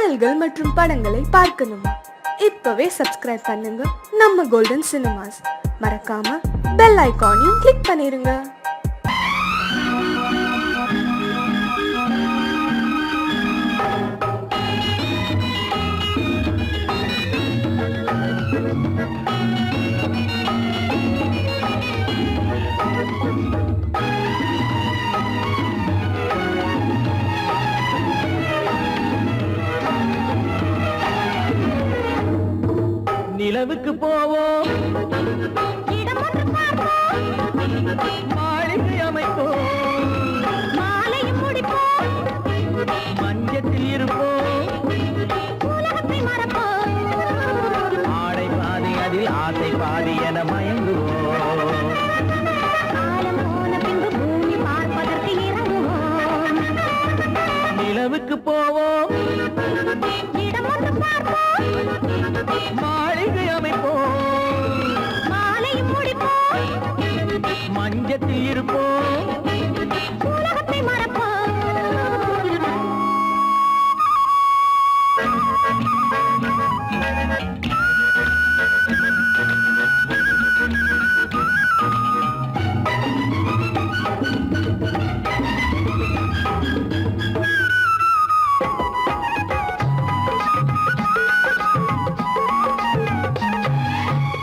பாடல்கள் மற்றும் படங்களை பார்க்கணுமா? இப்பவே சப்ஸ்கிரைப் பண்ணுங்க நம்ம கோல்டன் சினிமாஸ். மறக்காம பெல் ஐகானையும் கிளிக் பண்ணிருங்க. நிலவுக்கு போவோம், மாளிகை அமைப்போம், மாலையும் முடிப்போம், மஞ்சத்தில் இருப்போம், உலகத்தை மறப்போம், ஆடை பாதி அதில் ஆசை பாதி என மயங்குவோம். காலம் போன பின்பு பூமி பார்ப்பதற்கு இறங்குவோம். நிலவுக்கு போவோம், இடம் ஒன்று பார்ப்போம், மாளிகை அமைப்போம், மாலையும் முடிப்போம், மஞ்சத்தில் இருப்போம், உலகத்தை மறப்போம்.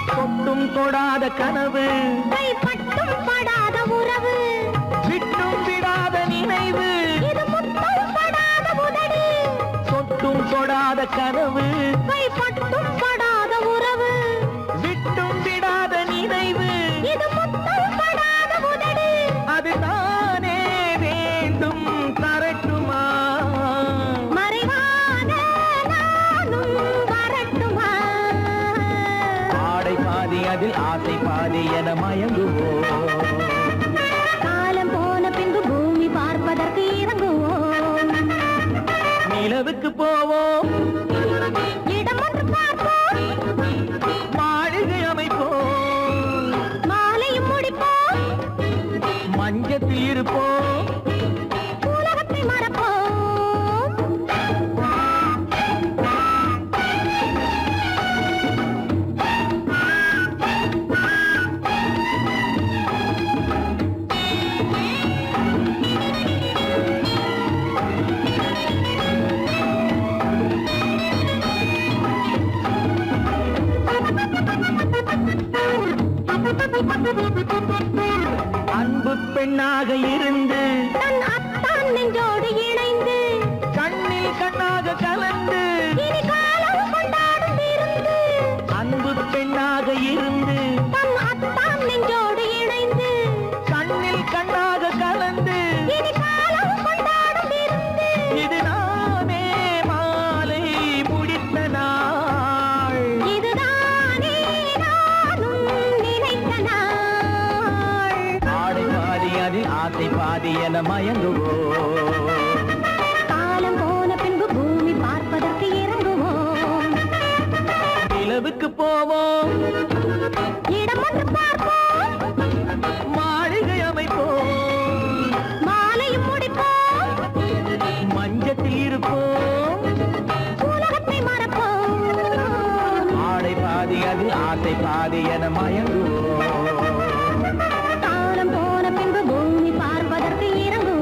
தொட்டும் தொடாத கனவு, கைப்பட்டும் படாத உறவு, விட்டும் விடாத நினைவு, இது முத்தம் படாத உதடு, தொட்டும் தொடாத கனவு, கைப்பட்டும் படாத உறவு, விட்டும் விடாத நினைவு, இது முத்தம் படாத உதடு, அது தானே வேண்டும் தரட்டுமா? மறைவான நானும் வரட்டுமா? ஆடை பாதி அதில் ஆசை பாதி என மயங்குவோம். காலம் போன பின்பு பூமி பார்ப்பதற்கு இறங்குவோம். நிலவுக்கு போவோம், இடம் ஒன்று பார்ப்போம், மாளிகை அமைப்போம், மாலையும் முடிப்போம், மஞ்சத்தில் இருப்போம், உலகத்தை மறப்போம். அன்பு பெண்ணாக இருந்து தன் அத்தான் நெஞ்சோடு இணைந்து கண்ணில் கண்ணாக கலந்து, இனி காலம் கொண்டாடும் விருந்து. அன்பு பெண்ணாக இருந்து தன் அத்தான் நெஞ்சோடு இணைந்து கண்ணில் கண்ணாக கலந்து, இனி காலம் கொண்டாடும் விருந்து. இது நானே மாலை முடித்த நாள். இதுதானே நானும் நினைத்த நாள். ஆடை பாதி அதில் ஆசை பாதி என மயங்குவோம். காலம் போன பின்பு பூமி பார்ப்பதற்கு இறங்குவோம். நிலவுக்கு போவோம், இடம் ஒன்று பார்ப்போம், மாளிகை அமைப்போம், மாலையும் முடிப்போம், மஞ்சத்தில் இருப்போம், உலகத்தை மறப்போம். ஆடை பாதி அதில் ஆசை பாதி என மயங்குவோம். காலம் போன பின்பு பூமி பார்ப்பதற்கு இறங்குவோம்.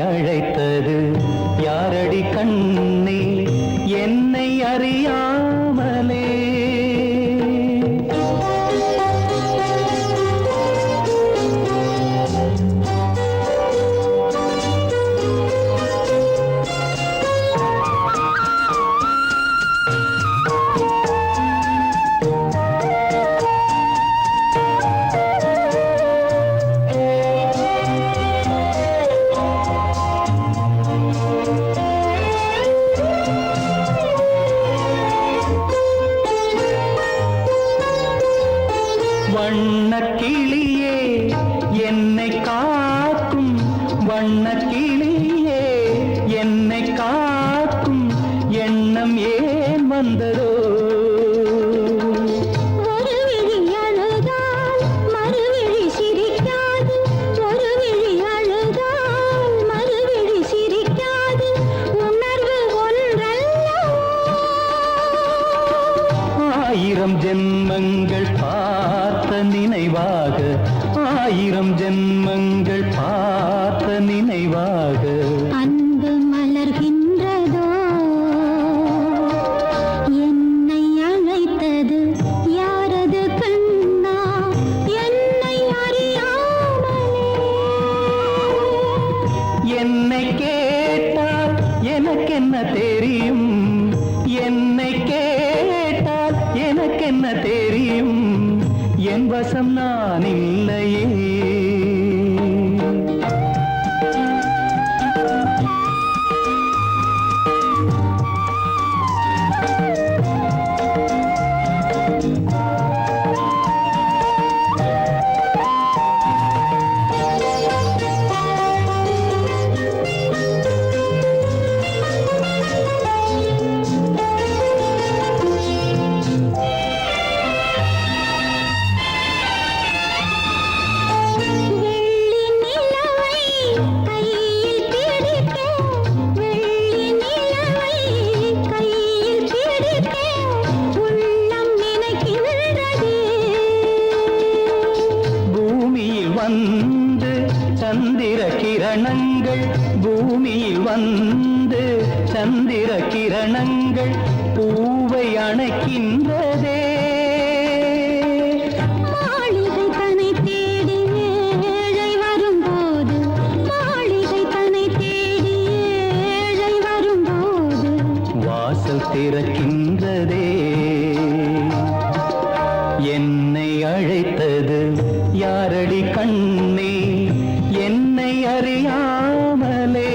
அழைத்தது யாரடி கண்ணே என்னை அறியாமலே. வண்ணக்கிளியே என்னை காக்கும், வண்ணக்கிளியே என்னை காக்கும் எண்ணம் ஏன் வந்ததோ. ஒரு விழி அழுதால் மறுவிழி சிரிக்காது, ஒரு விழி அழுதால் மறுவிழி சிரிக்காது, உணர்வு ஒன்றல்லவோ. ஆயிரம் ஜென்மங்கள் பார்த்த நினைவாக, ஆயிரம் ஜென்மங்கள் பார்த்த நினைவாக அன்பு மலர்கின்றதோ. என்னை அழைத்தது யாரது கண்ணா என்னை அறியாமலே. என்னை கேட்டால் எனக்கென்ன தெரியும், என்னை கேட்டால் எனக்கென்ன தெரியும், என் வசம் நான் இல்லையே. வெள்ளி நிலவை கையில் பிடிக்க, வெள்ளி நிலவை கையில் பிடிக்க உள்ளம் நினைக்கின்றதே. பூமியில் வந்து சந்திர கிரணங்கள், பூமியில் வந்து சந்திர கிரணங்கள் பூவை அணைக்கின்றதே. மாளிகை தன்னை தேடி ஏழை வரும்போது, மாளிகை தன்னை தேடி ஏழை வரும்போது, வாசல் திறக்கின்றதே. என்னை அழைத்தது யாரடி கண்ணே என்னை அறியாமலே.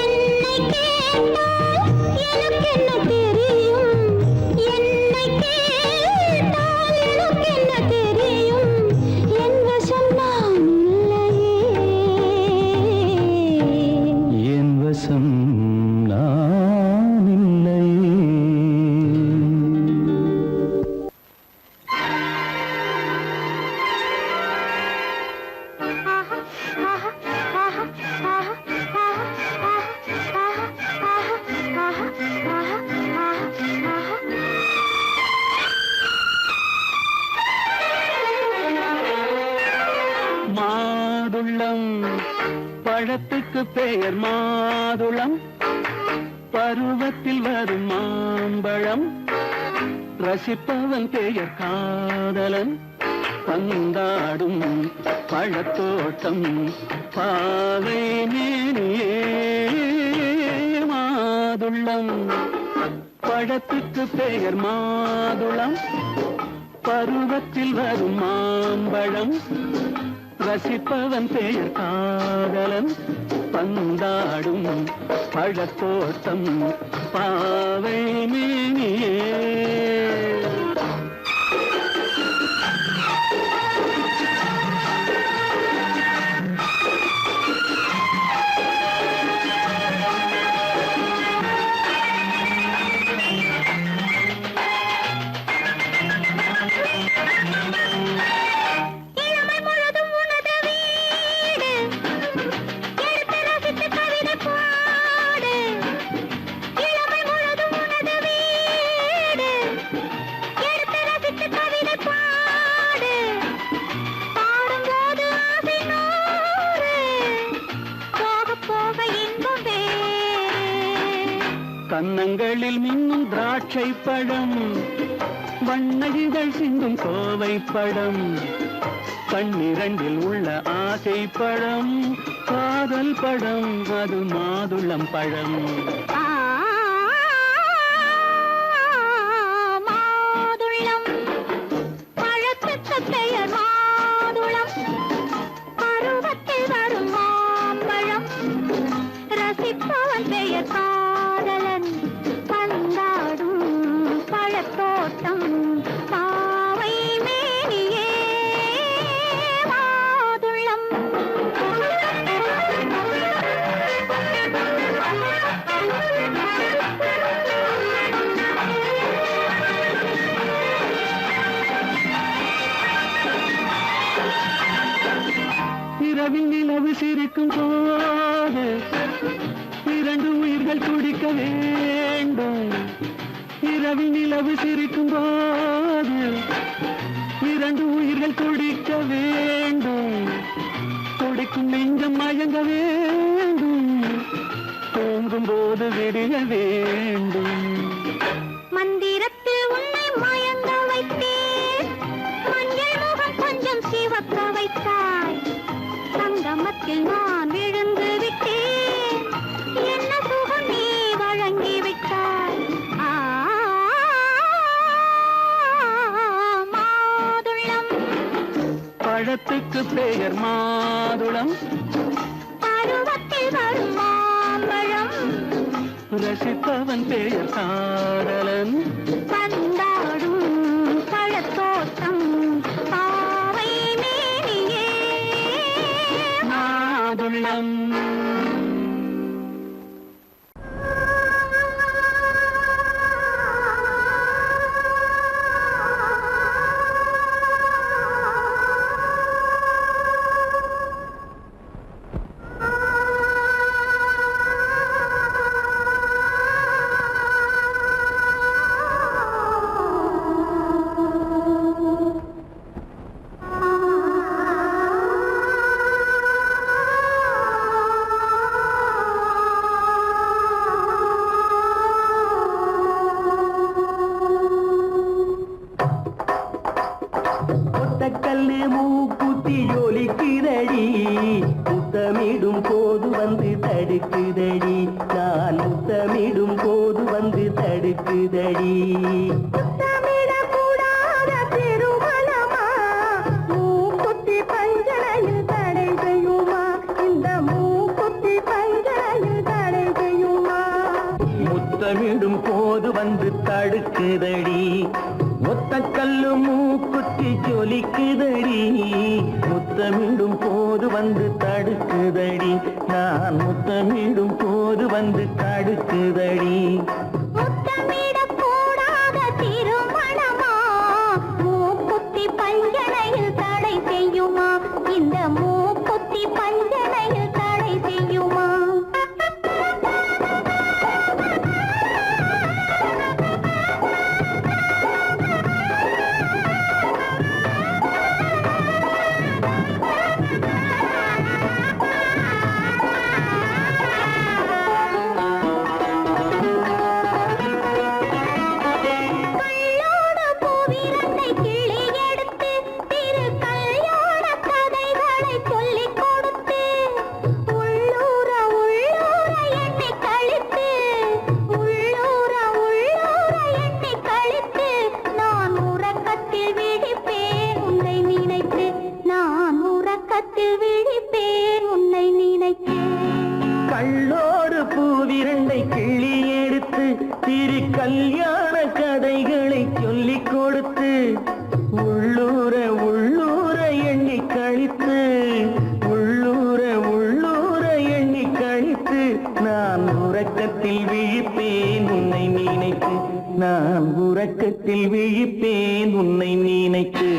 என்னை கேட்டால் எனக்கென்ன தெரியும், என்னை கேட்டால் எனக்கென்ன தெரியும், என் வசம் நான் இல்லையே. என் வசம் நான் இல்லையே. மாதுளம் பழத்துக்கு பெயர் மாதுளம், பருவத்தில் வரும் மாம்பழம், ரசிப்பவன் பெயர் காதலன், பந்தாடும் பழத்தோட்டம் பாவை மேனியே. மாதுளம் பழத்துக்கு பெயர் மாதுளம், பருவத்தில் வரும் மாம்பழம், ரசிப்பவன் பெயர் காதலன், பந்தாடும் பழத்தோட்டம் பாவை மேனியே. இளமை முழுதும் உனது வீடு, எடுத்து ரசித்து கவிதை பாடு. இளமை முழுதும் உனது வீடு, கன்னங்களில் மின்னும் திராட்சை பழம், வண்ண இதழ் சிந்தும் கோவை பழம், கண்ணிரண்டில் உள்ள ஆசை பழம், காதல் பழம், அது மாதுளம் பழம். மாதுளம் பழத்துக்கு பெயர் மாதுளம், பருவத்தில் வரும் மாம்பழம், ரசிப்பவன் பெயர் காதலன், பந்தாடும் பழத்தோட்டம், பாவை மேனியே மாதுளம். இரவில் நிலவு சிரிக்கும் போது இரண்டு உயிர்கள் துடிக்க வேண்டும். இரவில் நிலவு சிரிக்கும் போது இரண்டு உயிர்கள் துடிக்க வேண்டும். துடிக்கும் நெஞ்சம் மயங்க வேண்டும், தூங்கும் போது விடிய வேண்டும். மந்திரத்தில் உன்னை மயங்க வைத்தேன், மஞ்சள் முகம் கொஞ்சம் சிவக்க வைத்தாய், சங்கமத்தில் நான் விழுந்து விட்டேன், என்ன சுகம் நீ வழங்கி விட்டாய். மாதுளம் பழத்துக்கு பெயர் மாதுளம், பருவத்தில் வரும் மாம்பழம், ரசிப்பவன் பெயர் காதலன், பந்தாடும் பழத்தோட்டம், பாவை மேனியே மாதுளம். கல்லு மூக்குத்தி ஜொலிக்குதடி, முத்தமிடும் போது வந்து தடுக்குதடி, நான் முத்தமிடும் போது வந்து தடுக்குதடி. முத்தமிடக்கூடாத திருமணமா, மூக்குத்தி பஞ்சனையில் தடை செய்யுமா, இந்த மூக்குத்தி பஞ்சனையில் தடை செய்யுமா. முத்தமிடும் போது வந்து தடுக்குதடி, ஒத்த கல்லு மூக்குத்தி ஜொலிக்குதடி, முத்தமிடும் போது வந்து தடுக்குதடி, நான் முத்தமிடும் போது வந்து தடுக்குதடி. முத்தமிடக்கூடாத திருமணமா, மூக்குத்தி பஞ்சனையில் தடை செய்யுமா, இந்த மூக்குத்தி பஞ்சனையில் தடை செய்யுமா. கள்ளோடு பூவிரண்டை கிள்ளி எடுத்து திரு கல்யாண கதைகளை சொல்லிக் கொடுத்து, உள்ளூர உள்ளூர எண்ணி கழித்து, உள்ளூர உள்ளூர எண்ணி கழித்து, நான் உறக்கத்தில் விழிப்பேன் உன்னை நினைத்து, நான் உறக்கத்தில் விழிப்பேன் உன்னை நினைத்து.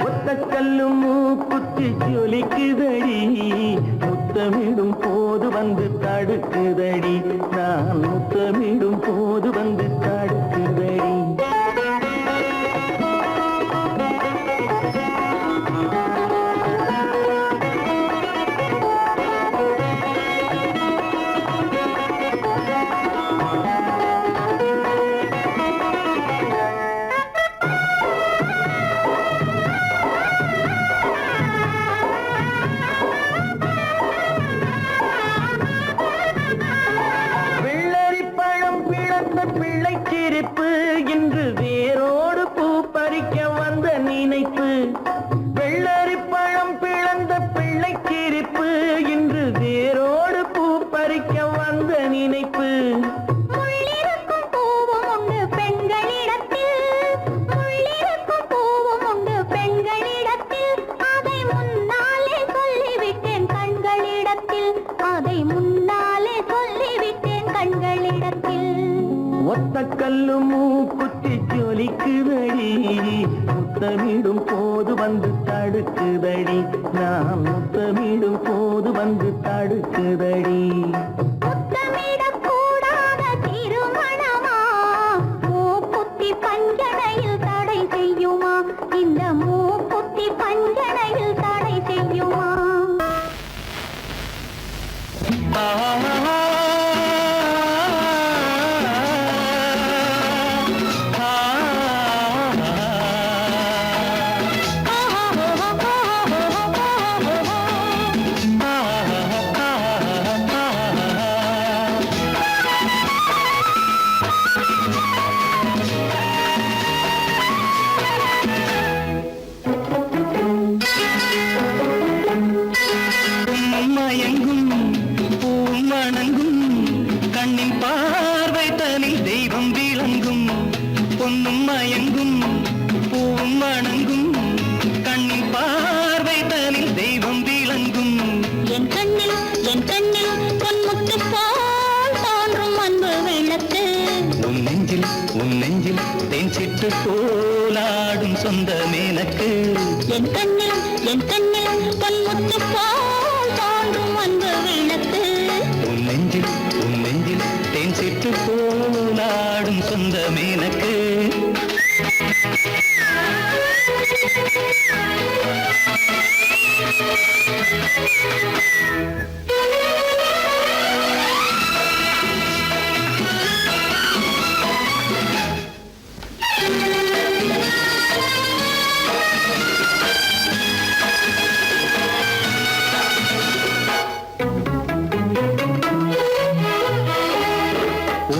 ஒத்த கல்லும் மூக்குத்தி ஜொலிக்குதடி, முத்தமிடும் போது வந்து தடுக்குதடி, நான் முத்தமிடும் போது வந்து தடுக்குதடி. அதை முன்னாலே சொல்லிவிட்டேன் கண்களிடத்தில். ஒத்த கல்லு மூக்குத்தி ஜொலிக்குதடி, முத்தமிடும் போது வந்து தடுக்குதடி, நான் முத்தமிடும் போது வந்து தடுக்குதடி. முத்தமிடக்கூடாத திருமணமா, மூக்குத்தி பஞ்சனையில் தடை செய்யுமா, இந்த மூக்குத்தி பஞ்சனையில் தடை செய்யுமா? மயங்கும் பூமணங்கும் கண்ணின் பார்வை தனில் தெய்வம் விளங்கும். பொன்னும் மயங்கும் பூமணங்கும் கண்ணின் பார்வை தனில் தெய்வம் விளங்கும். என் கண்ணில் பொன்முத்து போல் தோன்றும் அன்பு விளக்கு. உன் நெஞ்சில் தேன் சிட்டு போலாடும் சொந்த மேனக்கு. என் கண்ணில் பொன்முத்து போல் தோன்றும் அன்பு விளக்கு. உன் நெஞ்சில் தேன் சிட்டு போலாடும் சொந்த மேனக்கு.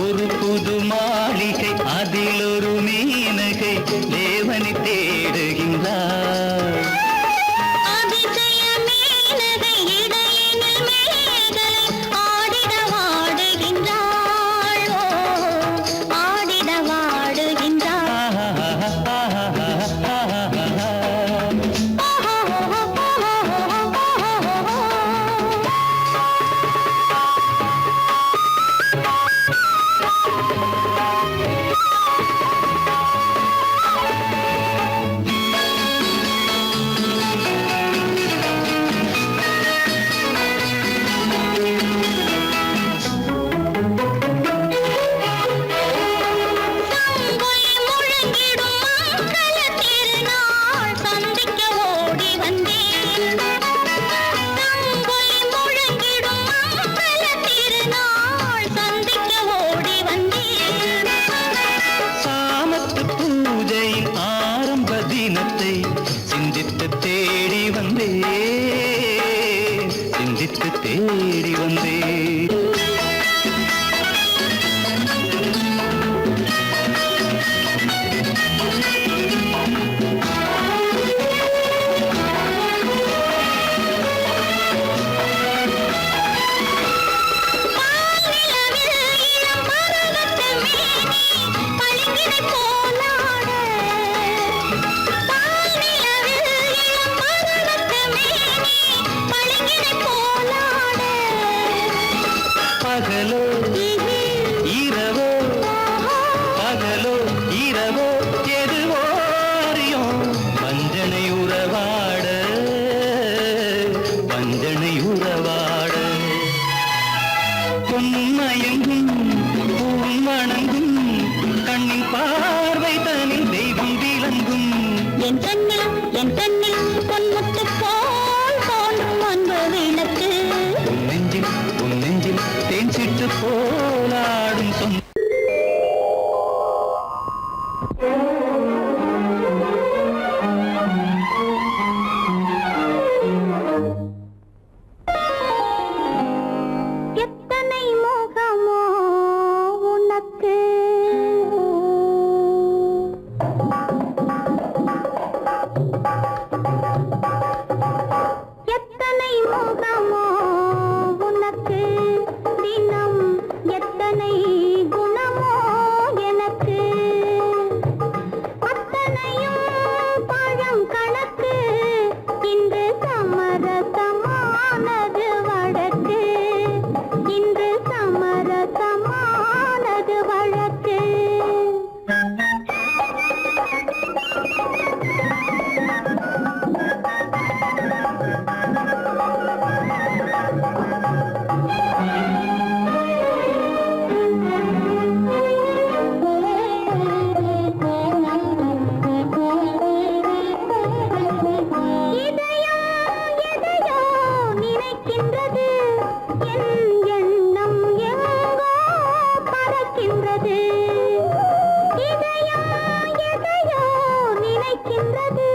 ஒரு புது மாளிகை அதில் ஒரு மீனகை தேவனை தேடுகின்றார். அதிசய மீனகை இடையினில் மேகலை ஆடிட வாடுகின்றாள். ஓ, ஆடிட வாடுகின்றாள். சங்கொலி முழங்கிடும் மங்கள திருநாள் சந்திக்க ஓடி வந்தேன். சங்கொலி முழங்கிடும் மங்கள திருநாள் சந்திக்க ஓடி வந்தேன். சாமத்து பூஜையின் ஆரம்ப தினத்தை சிந்தித்து தேடி வந்தே. பகலோ இரவோ பகலோ இரவோ எதுவோ அறியோம் வஞ்சனை உறவாட பொன்னும் மயங்கும் பூவும் வணங்கும் கண்ணின் பார்வை தனில் தெய்வம் விளங்கும். என் கண்ணில் பொன்முத்து போல் தோன்றும் அன்பு விளக்கு. உன் நெஞ்சில் தேன் சிட்டு போலாடும் சொந்த எத்தனை முகமோ உனக்கு, மறக்கின்றது என் எண்ணம் எங்கோ பறக்கின்றது இதயம் எதையோ நினைக்கின்றது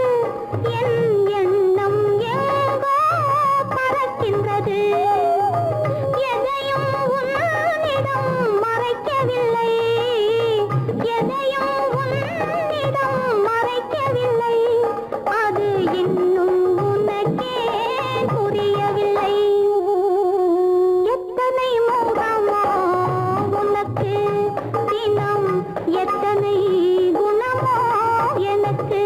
என் எண்ணம் எங்கோ பறக்கின்றது எதையும் உன்னிடம் மறைக்கவில்லை எதையும் உன்னிடம் மறைக்கவில்லை அது இன்னும் உனக்கே புரியவில்லை எத்தனை முகமோ உனக்கு தினம் எத்தனை குணமோ எனக்கு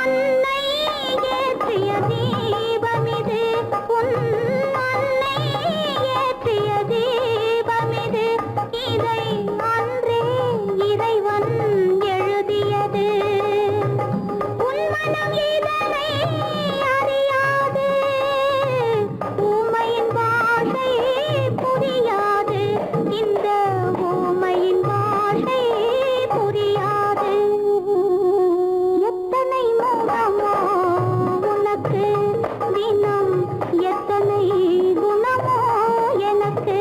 அன்னை ஏற்றிய தீபமிது உன் அன்னை ஏற்றிய தீபமிது இதை அன்றே இறைவன் எழுதியது உன் மனம் இதனை அறியாது ஊமையின் பாஷை புரியாது இந்த ஊமையின் பாஷை புரியாது எத்தனை முகமோ உனக்கு தினம் எத்தனை குணமோ எனக்கு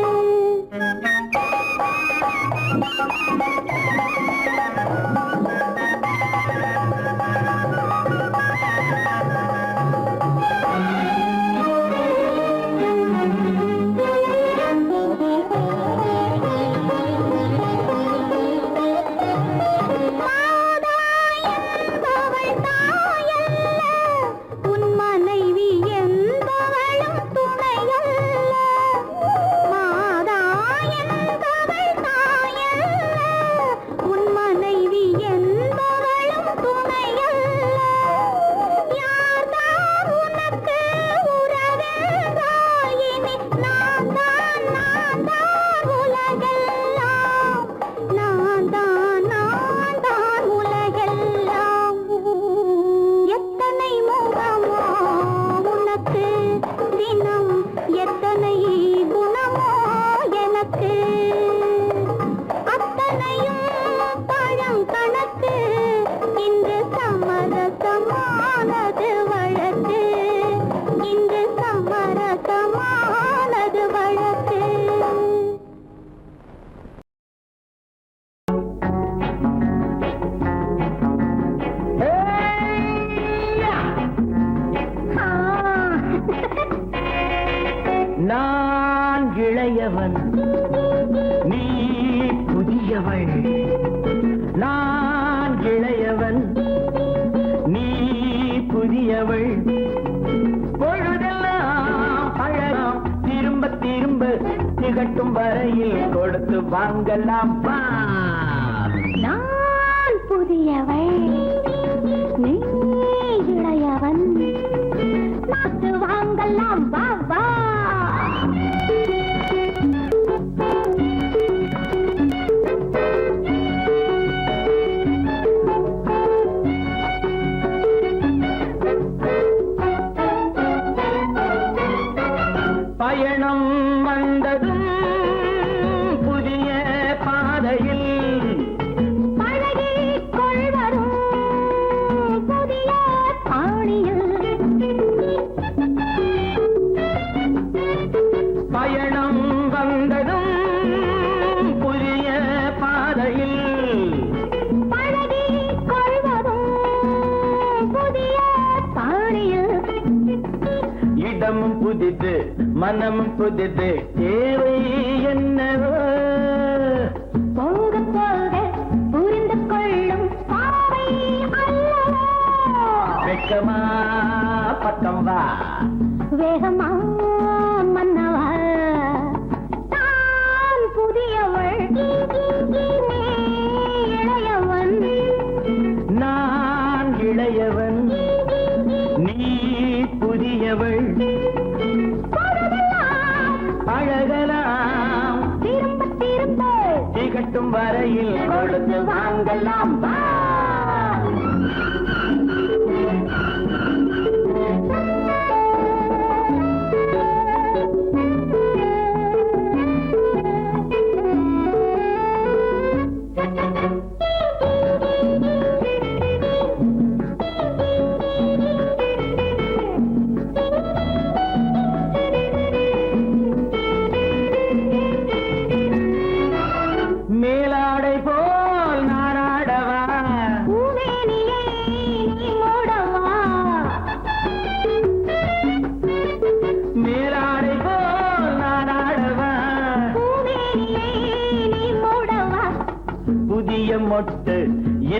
மாதா என்பவள் தாயல்ல உன் மனைவி என்பவளும் துணையல்ல மாதா என்பவள் தாயல்ல உன் மனைவி என்பவளும் துணையல்ல யார்தான் உனக்கு உறவென்றாயினி நான் தான் உலகெல்லாம் நான் தான் உலகெல்லாம் எத்தனை முகமோ உனக்கு தினம் எத்தனை குணமோ எனக்கு அத்தனையும் பழம் கணக்கு இன்று சமரசமானது வழக்கு இன்று சமரசமானது வழக்கு நான் இளையவன் நீ புதியவள் நான் இளையவன் நீ புதியவள் பொழுதெல்லாம் அழகாம் திரும்ப திரும்ப திகட்டும் வரையில் கொடுத்து வாங்கலாம் வா நான் புதியவள் நீ இளையவன் நாட்டு வாங்கலாம் வா வா பயணம் வந்ததும் புதிய பாதையில் பழகிக் கொள்வதும் புதிய பாணியில் பயணம் வந்ததும் புதிய பாதையில் பழகிக் கொள்வதும் புதிய பாணியில் இடமும் புதிது மனமும் புதிது தேவை என்னவோ போக போக புரிந்து கொள்ளும் பாவை அல்லவோ வெக்கமா பக்கம் வா வேகமா மன்னவா தான் புதியவள் நீ இளையவன் நான் இளையவன் நீ புதியவள் பழகலாம் திரும்ப திரும்ப திகட்டும் வரையில் கொடுத்து வாங்கலாம் வா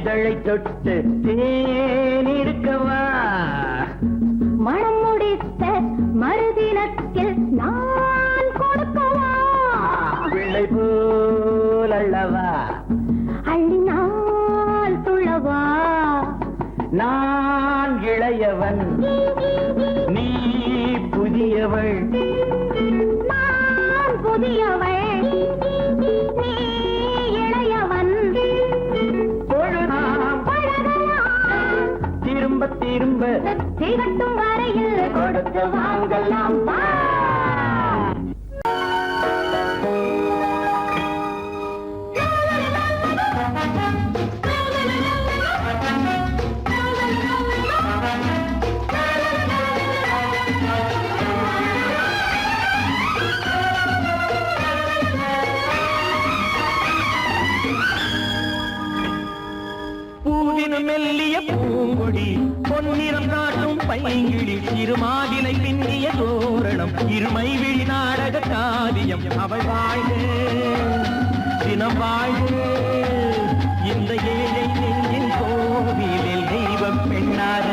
இதழை தொட்டு தேனிருக்கவா மனம் முடித்த மறுதினத்தில் நான் கொடுக்கவா பிள்ளை போல் அல்லவா அள்ளினால் துள்ளவா நான் இளையவன் நீ புதியவள் நான் புதியவள் நீ இளையவன் பொழுதாம் பழகலாம் திரும்ப திரும்ப திகட்டும் வரையில் கொடுத்து வாங்கலாம் வா. பூவினு மெல்லிய பூங்கொடி பொன்னிறம் காட்டும் பைங்கிழி இருமாதிலை பின்னிய தோரணம் இருமை விழி நாடக காவியம் அவள் வாழ்க தினம் வாழ்க இந்த ஏழை நெஞ்சின் கோவிலில் தெய்வம் பெண்ணாக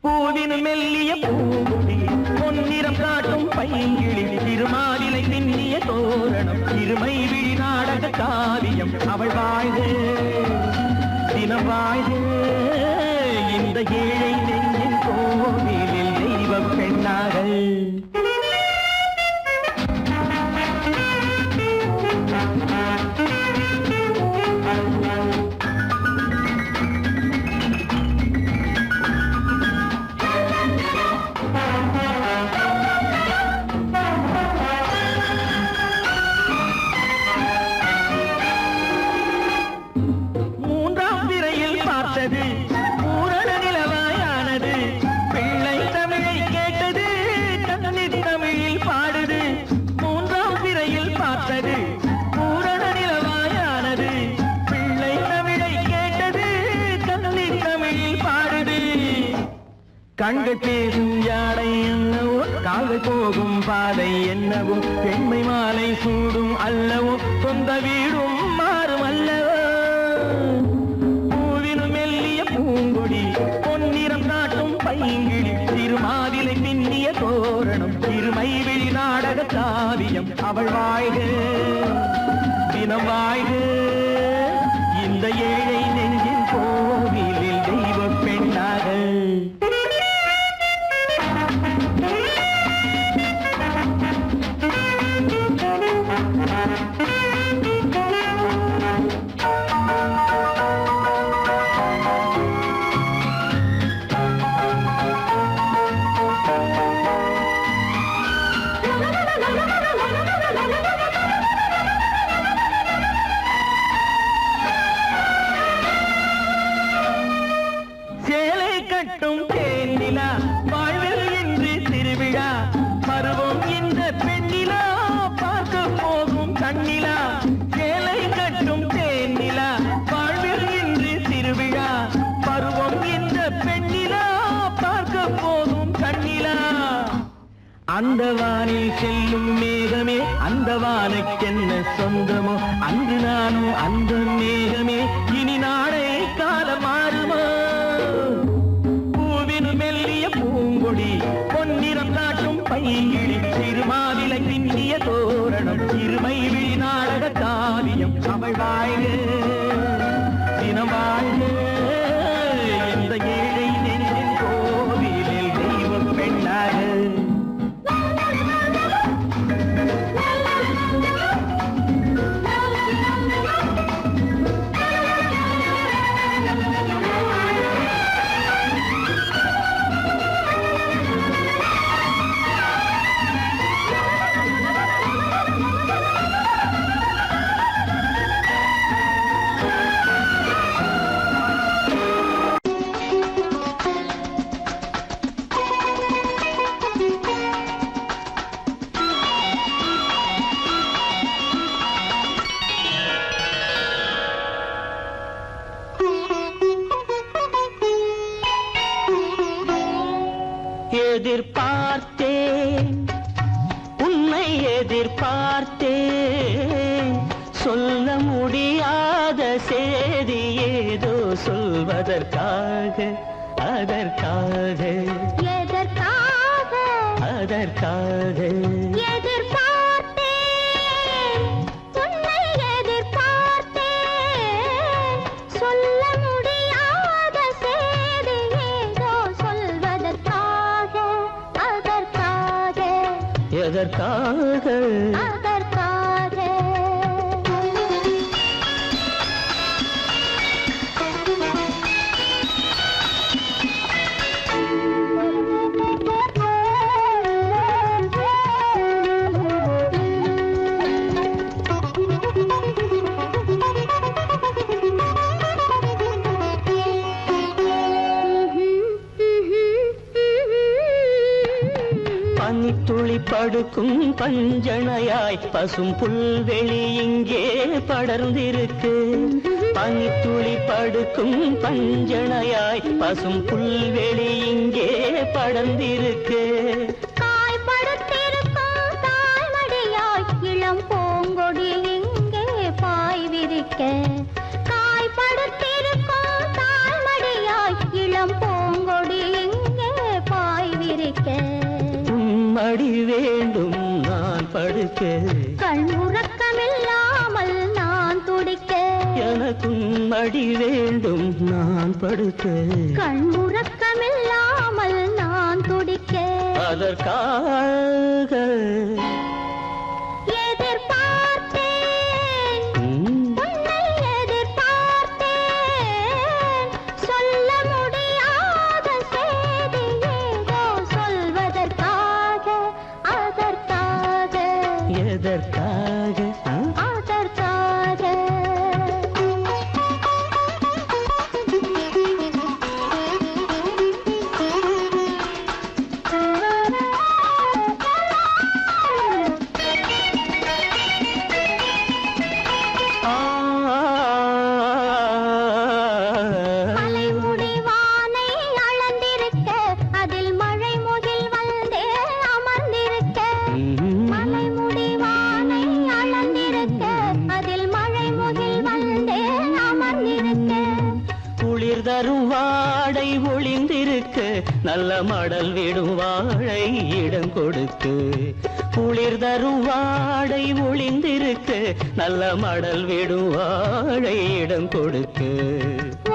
பூவினு மெல்லிய பூங்கொடி பொன்னிறம் காட்டும் பைங்கிழி இருமாதிலை பின்னிய தோரணம் இருமை விழி நாடக காவியம் அவள் வாழ்க தினம் வாழ்க இந்த ஏழை நெஞ்சின் கோவிலில் தெய்வம் பெண்ணாக பூரண நிலவாயானது பிள்ளை தமிழை கேட்டது கண்ணீர் தமிழில் பாடுது மூன்றாம் பிறையில் பார்த்தது பூரண நிலவாயானது பிள்ளை தமிழை கேட்டது கண்ணீர் தமிழில் பாடுது கண்கள் பேசும் யாடை என்னவோ கால்கள் போகும் பாதை என்னவோ பெண்மை மாலை சூடும் அல்லவோ சொந்த வீடும் மாறும் அல்லவோ பூங்கொடி பொன்னிறம் காட்டும் பைங்கிழி திருமாதிலை பின்னிய தோரணம் இருமை விழி நாடக காவியம் அவள் வாழ்க தினம் வாழ்க இந்த ஏழை நெஞ்சின் கோவிலில் தெய்வ பெண்ணாக கட்டும் தேனிலா வாழ்வில் என்று திருவிழா பருவம் இந்த பெண்ணிலா பார்க்க போகும் கண்ணிலா சேலை கட்டும் தேனிலா வாழ்வில் என்று திருவிழா பருவம் இந்த பெண்ணிலா பார்க்க போகும் கண்ணிலா அந்த வானில் செல்லும் மேகமே அந்த வானுக்கென்ன சொந்தமோ அன்று நானும் அந்த மேகமே இனி நாளை காலம் மாறுமோ மெல்லிய பூங்கொடி பொன்னிறம் காட்டும் பைங்கிழி திருமாவிலை பின்னிய தோரணம் இருமை விழி நாடக காவியம் அவள் வாழ்க தினம் வாழ்க இந்த ஏழை நெஞ்சின் கோவிலில் தெய்வம் பெண்ணாக எதிர்பார்த்தேன் உன்னை எதிர்பார்த்தேன் சொல்ல முடியாத செய்தி ஏதோ சொல்வதற்காக அதற்காக எதற்காக அதற்காக எதிர்பார்த்தேன் உன்னை எதிர்பார்த்தேன் சொல்ல முடியாத செய்தி ஏதோ சொல்வதற்காக அதற்காக எதற்காக அதற்காக பனித்துளி படுக்கும் பஞ்சணையாய் பசும் புல்வெளி இங்கே படர்ந்திருக்கு பனித்துளி படுக்கும் பஞ்சணையாய் பசும் புல்வெளி இங்கே படர்ந்திருக்கு காய்படுத்திருக்கும் தாய்மடியாய் இளம் பூங்கொடி இங்கே பாய் விரிக்க காய்படுத்திருக்கும் தாய்மடியாய் இளம் பூங்கொடி இங்கே பாய் விரிக்க மடி வேண்டும் நான் படுக்க கண் உறக்கமில்லாமல் நான் துடிக்க எனக்கும் மடி வேண்டும் நான் படுக்க கண் உறக்கமில்லாமல் நான் துடிக்க அதற்காக எதிர்பார்த்தேன் உன்னை எதிர்பார்த்தேன் சொல்ல முடியாத செய்தி ஏதோ சொல்வதற்காக அதற்காக எதற்காக அதற்காக மலைமுடி வானை அளந்திருக்க அதில் மழை முகில் வந்தே அமர்ந்திருக்க மலைமுடி வானை அளந்திருக்க அதில் மழை முகில் வந்தே அமர்ந்திருக்க குளிர் தரும் வாடை ஒளிந்திருக்கு நல்ல மடல் விடும் வாழை இடம் கொடுத்து குளிர் தரும் வாடை ஒளிந்திருக்கு நல்ல மடல் விடும் வாழை இடம் கொடுத்து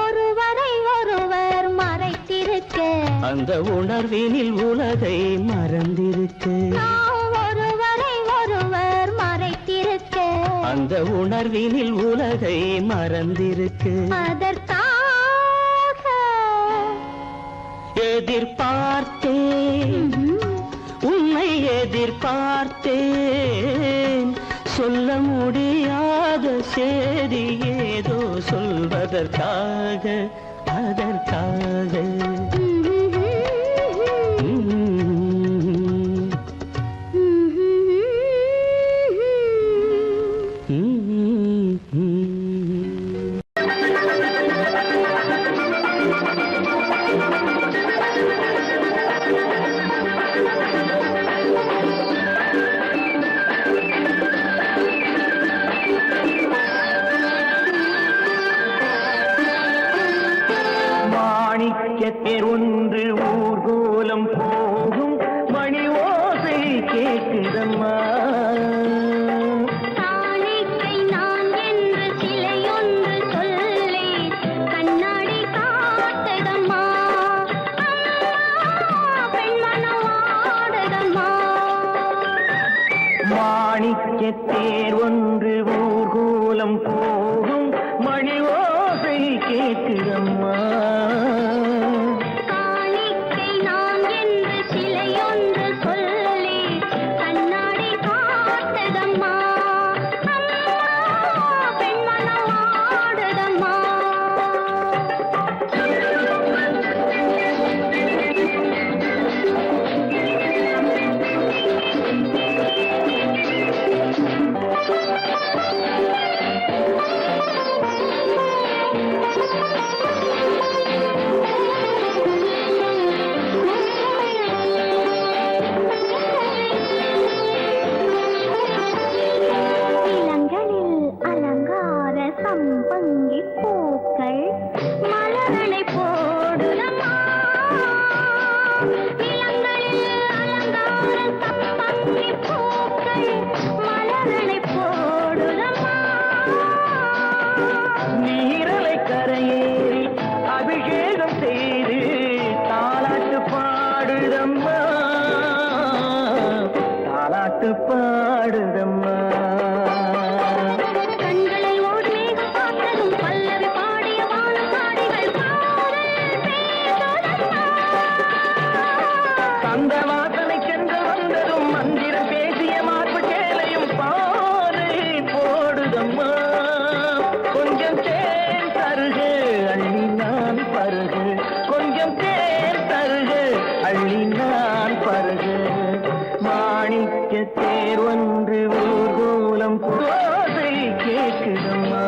ஒருவரை ஒருவர் மறைத்திருக்க அந்த உணர்வினில் உலகை மறந்திருக்கு நாம் ஒருவரை ஒருவர் மறைத்திருக்க அந்த உணர்வினில் உலகை மறந்திருக்கு அதற்காக எதிர்பார்த்தேன் உன்னை எதிர்பார்த்தேன் சொல்ல முடியாத செய்தி ஏதோ சொல்வதற்காக அதற்காக மாணிக்கத்தேர் ஒன்று ஊர்கோலம் போகும் மணி ஓசை கேட்குதம்மா காணிக்கை நான் என்று சிலையொன்று சொல்லி கண்ணாடி காட்டுதம்மா பெண்மனம் ஆடுதம்மா மாணிக்கத்தேர் ஒன்று ஊர்கோலம் போகும் மணி ஓசை கேட்குதம்மா காணிக்கை நான் என்று சிலையொன்று சொல்லி கண்ணாடி காட்டுதம்மா பெண்மனம் ஆடுதம்மா பாட்டு பாடுதம்மா. கண்களை ஓர் மேகம் பார்த்ததும் பல்லவி பாடிய வானப்பாடிகள் காதல் பேசுதம்மா. அந்த வாசனை சென்று வந்ததும் மந்திரம் பேசிய மார்பு சேலையும் பாதை போடுதம்மா. கொஞ்சம் தேன் தருகு அள்ளி நான் பருகு, கொஞ்சம் தேன் தருகு அள்ளி நான் பருகு. மாணிக்க தேர் ஒன்று ஊர்கோலம் போதை கேட்குதம்மா.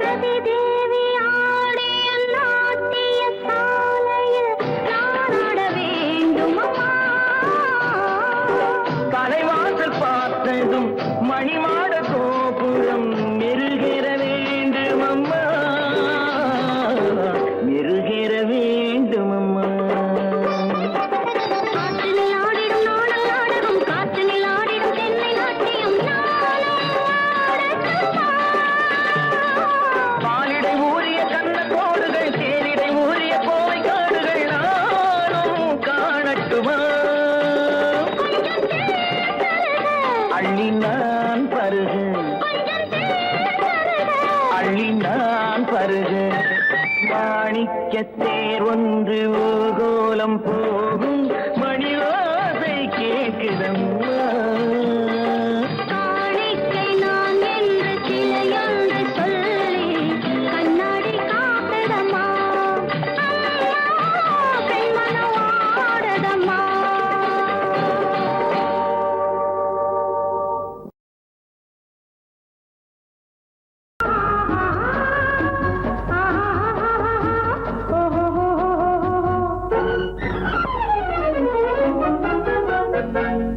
ரதி தேவி ஆடிய நாட்டிய சாலையில் நான் ஆட வேண்டுமம்மா. தலைவாசல் பார்த்ததும் மணிமாட கோபுரம் மெருகிற வேண்டுமம்மா, மெருகிற வேண்டுமம்மா. காற்றினில் ஆடிடும் நாடல் நாடகம், காற்றினில் ஆடிடும் தென்னை நாட்டியம் நானும் ஆடட்டுமா? பாலிடை ஊறிய கண்ண கோடுகள், தேனிடை ஊறிய கோவை காடுகள் நானும் காணட்டுமா. அள்ளி நான் பருகு, அள்ளி நான் பருகு. மாணிக்க தேர் ஒன்று ஊர்கோலம் போகும் மணி ஓசை கேட்குதம்மா. காணிக்கை நான் என்று சிலையொன்று சொல்லி கண்ணாடி காத்ததம்மா. பெண்மனம் ஆடதம்மா.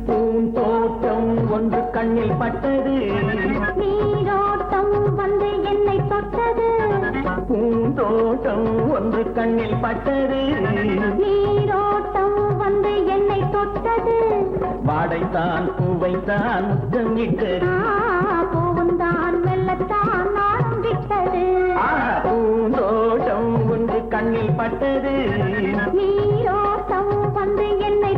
பூந்தோட்டம் ஒன்று கண்ணில் பட்டது, நீரோட்டம் வந்து என்னை தொட்டது. பூந்தோட்டம் ஒன்று கண்ணில் பட்டது. நீரோட்டம் வந்து என்னை தொட்டது. வாடைத்தான் பூவைத்தான் முத்தம் இட்டது. பூவுந்தான் மெல்லத்தான் நானும் விட்டது. பூந்தோட்டம் ஒன்று கண்ணில் பட்டது. நீரோட்டம் வந்து என்னை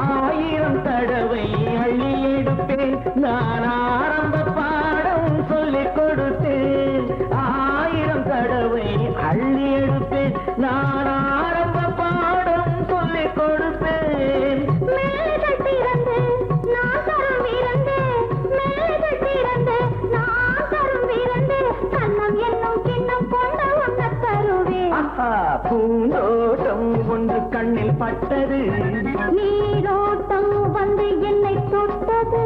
ஆயிரம் தடவை அள்ளி எடுப்பேன், நான் ஆரம்ப பாடம் சொல்லிக் கொடுத்தேன். ஆயிரம் தடவை அள்ளி எடுப்பேன், நான் ஆரம்ப பாடம் சொல்லிக் கொடுப்பேன். மேலைகள் திறந்து நான் தரும் விருந்து, மேலைகள் திறந்து நான் தரும் விருந்து, கண்ணம் என்னும் கிண்ணம் கொண்டு உண்ண தருவேன். பூந்தோட்டம் ஒன்று கண்ணில் பட்டது. நீரோட்டம் வந்து என்னை தொட்டது.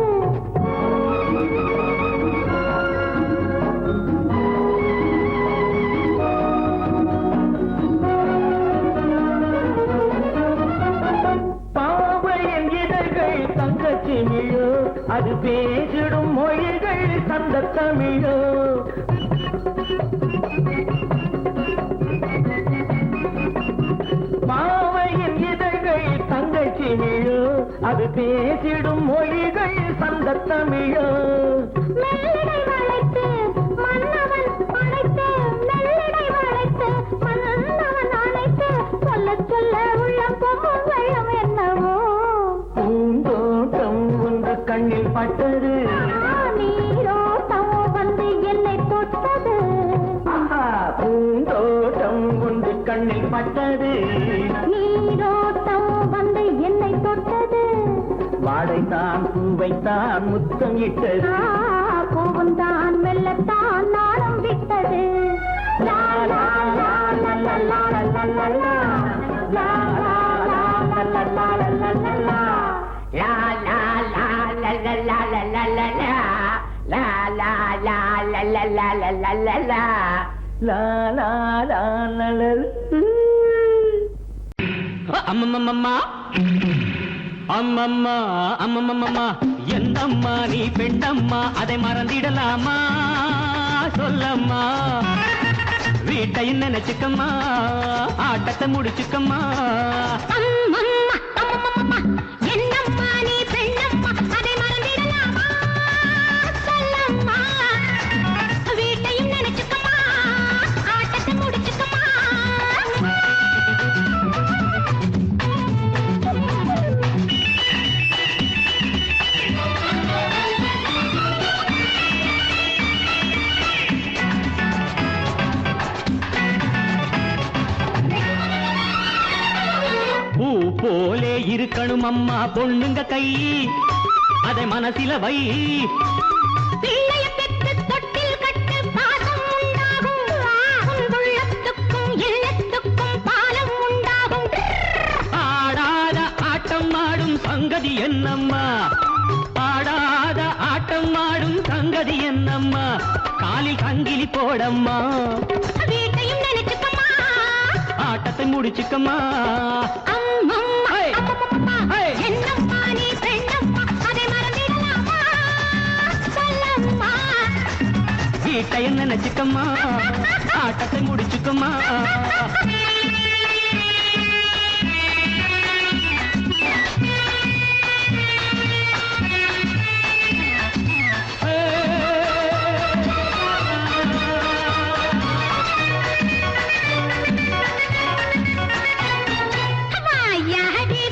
பாவையின் இதழ்கள் தங்கச்சிமிழோ, அது பேசிடும் மொழிகள் சந்த தமிழோ. பாவையின் இதழ்கள் தங்கச்சிமிழோ, அது பேசிடும் மொழிகள் சந்த தமிழோ. மெல்லிடை வளைத்து மன்னவன் அணைத்து, மெல்லிடை வளைத்து மன்னவன் அணைத்து, சொல்ல சொல்ல உள்ளம் பொங்கும் வெள்ளம் என்னவோ. பூந்தோட்டம் ஒன்று கண்ணில் பட்டது. நீரோட்டம் வந்து என்னை தொட்டது. பூந்தோட்டம் ஒன்று கண்ணில் பட்டது. நீரோட்டம் வந்து என்னை தொட்டது. வாடைத்தான் பூவைத்தான் முத்தம் இட்டது. பூவுந்தான் மெல்லத்தான் நாளும் விட்டது. லா லா லா லா லா லா லா லா லா லா லா லா லா லா லா லா லா. அம்மம்மம்மா அம்மம்மா அம்மம்மம்மா என்னம்மா நீ பெண்ணம்மா அதை மறந்திடலாமா சொல்லம்மா வீட்டையும் நினைச்சுக்கம்மா ஆட்டத்தை முடிச்சுக்கம்மா என்னம்மா நீ பெண்ணம்மா அதை மறந்திடலாமா சொல்லம்மா வீட்டையும் நினைச்சுக்கம்மா ஆட்டத்தை முடிச்சுக்கம்மா பூ போலே இருக்கணும் அம்மா பொண்ணுங்க கை அதை மனசில வை பிள்ளைய பெற்று தொட்டில் கட்டு பாசம் உண்டாகும் உன் உள்ளத்துக்கும் இல்லத்துக்கும் பாலம் உண்டாகும் ஆடாத ஆட்டம் ஆடும் சங்கதி என்னம்மா ஆடாத ஆட்டம் ஆடும் சங்கதி என்னம்மா காலில் சங்கிலி போடம்மா வீட்டையும் நினைச்சுக்கம்மா ஆட்டத்தை முடிச்சுக்கம்மா அம்மம்மா ஹே! அம்மம்மா ஹே! என்னம்மா நீ பெண்ணம்மா அதை மறந்திடலாமா சொல்லம்மா வீட்டையும் நினைச்சுக்கம்மா ஆட்டத்தை முடிச்சுக்கம்மா வாயாடி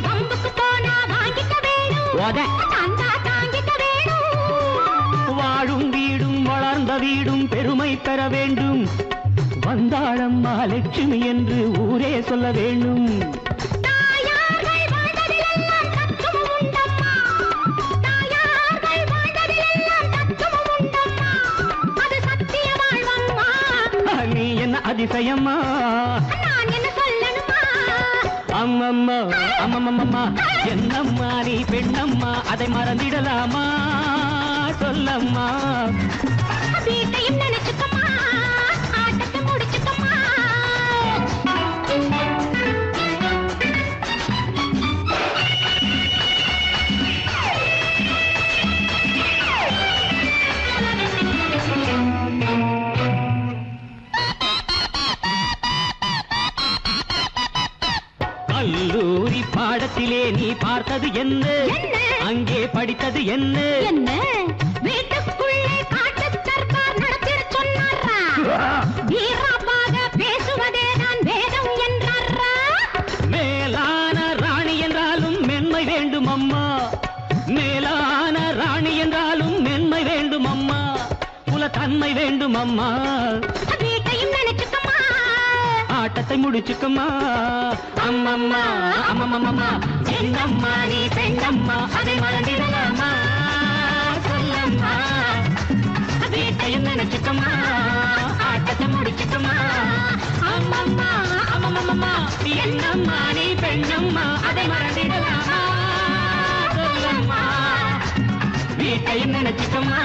பம்புக்கு போனா வாங்கிக்க வேணும் ஓத தந்தா தாங்கிக்க வேணும் வாழும் வீடும் வளர்ந்த வீடும் பெருமை பெற வேண்டும் வந்தாளம்மா லட்சுமி என்று ஊரே சொல்ல வேண்டும் தாயார்கள் வாழ்ந்ததிலெல்லாம் தத்துவம் உண்டம்மா தாயார்கள் வாழ்ந்ததிலெல்லாம் தத்துவம் உண்டம்மா அது சத்திய வாழ்வம்மா நீ என்ன அதிசயம்மா நான் என்ன சொல்லணுமா அம்மம்மா அம்மம்மம்மா என்னம்மா நீ பெண்ணம்மா அதை மறந்திடலாமா சொல்லம்மா வீட்டையும் நினைச்சுக்கம்மா ஆட்டத்தை முடிச்சுக்கம்மா கல்லூரி பாடத்திலே நீ பார்த்தது என்ன என்ன? அங்கே படித்தது என்ன என்ன வீட்டுக்குள்ளே காட்டு தர்பார் நடத்திட சொன்னாரா வீராப்பாக பேசுவதே நான் வேதம் என்றாரா மேலான ராணி என்றாலும் மென்மை வேண்டும் அம்மா மேலான ராணி என்றாலும் மென்மை வேண்டும் அம்மா குலத்தன்மை வேண்டும் அம்மா வீட்டையும் நினைச்சுக்கம்மா ஆட்டத்தை முடிச்சுக்கம்மா அம்மம்மா அம்மம்மம்மா என்னம்மா நீ பெண்ணம்மா அதை மறந்திடலாமா சொல்லம்மா வீட்டையும் நினைச்சுக்கம்மா ஆட்டத்தை முடிச்சுக்கம்மா அம்மம்மா அம்மம்மம்மா என்னம்மா நீ பெண்ணம்மா அதை மறந்திடலாமா சொல்லம்மா வீட்டையும் நினைச்சுக்கம்மா